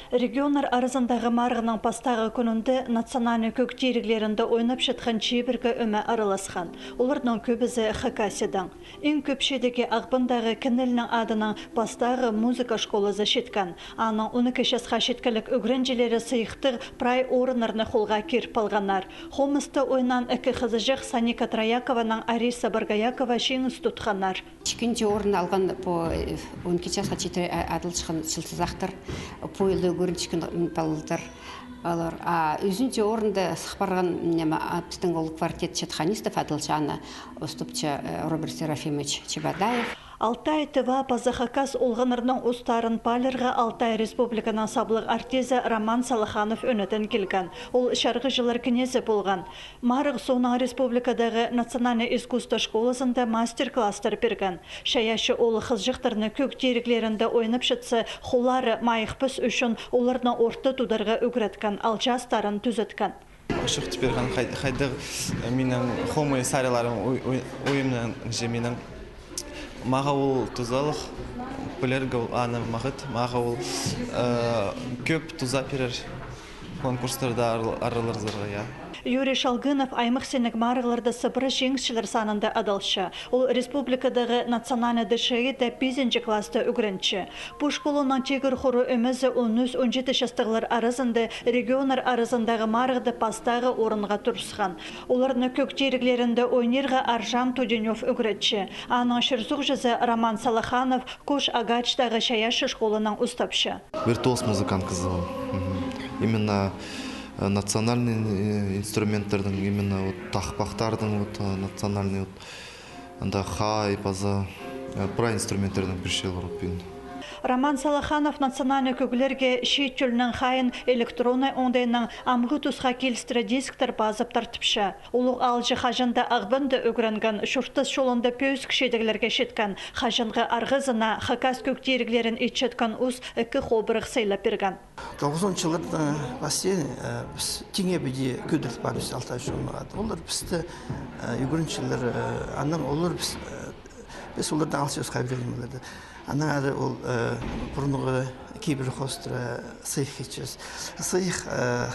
Регионар арызындағы марғының пастағы күнінде национальный көк теріглерінде ойнап шытқан чебіргі өмі араласқан. Олардың көбізі Хакасиядан. Ең көпшедегі ағбындағы кінілінің адының пастағы музыка школызы шеткен. Аның 12 жасқа шеткілік үгренжелері сыйықтық прай орынырны қолға керіп алғанар. Хомысты ойнан үкі қызыжық Саника Троякованың Ариса Баргаякова шеңіз тұтқанар. Үшінші орын алған по 12 жасқа жеті адылшықын шылсызақтыр. Пойлы көрінчікін талылдыр. Үзінші орында сықпарған біздің ол квартет Четханистов адылшаны ұстыпчы Роберт Серафимович Чебадаев. Алтай ТВА Пазахакас олғанырның ұстарын палерға Алтай Республиканың саблық артезі Роман Салаханов өнетін келген. Ол шарғы жылар кінезі болған. Марық соның республикадағы национальный искусство школасында мастер-кластар берген. Шаяшы ол қызжықтарыны көк теріглерінде ойнап шытсы, қолары майықпыз үшін оларына орты тударға үгреткен, ал жастарын түзеткен. Шық түперген қайдық менің хомы сариларым ойымның жемінің маға ол тұзалық, білергі аны мағыт, маға ол көп тұза перер конкурстарда арылырзырға. Юрий Шалгынов аймақ сенік марғыларды сыбыры жеңісшілер санында адалшы. Ол республикадағы национальный дышығы да 5-ші класты үгірінші. Бұл школының тегір құры өмізі 13-17 жастығылар арызынды регионар арызындағы марғыды пастағы орынға тұрысқан. Оларыны көк теріглерінде ойнерға Аржан Туденев үгіретші. Аның шырзуқ жүзі Роман Салаханов Кош Агачтағы шаяшы школының ұстапшы. Виртуоз музыкант қызы. Именно национальный инструменттердің, именно тақпақтардың национальный хай, паза, пра инструменттердің біршел ұрып. Роман Салаханов национальный көглерге шет түлінің хайын электронный ондайның амғы тұсқа келістірі дисктер базып тартыпшы. Олық алжы қажында ағбынды өгірінген шұртыз шолында пөз кішедігілерге шеткен. Қажынғы арғызына Хакас көктеріглерін етшеткен ұз үкі қобырық сейліп берген. 90 жылдың бассейн біз теңе біде көдіріп барымыз алтай жолмағады. Олар бізді үгіріншілер, аннан олар біз олардан алсы өз қабілемелерді. Аннан әрі ол бұрынғы кейбір қостыры сыйық кетшіз. Сыйық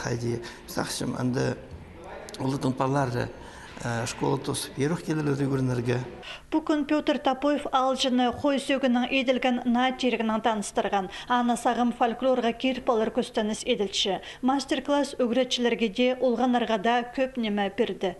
қайды. Біз ақшым әнді олардың парлары школа тосып еруқ келілер үгірінерге. Бүкін Петр Тапоев алжыны қой сөгінің еділген на терігінің таныстырған. Ана сағым фольклорға керпалар көстініс еділші. Мастер-класс үгіретшілерге де олғанарға да көп неме берді.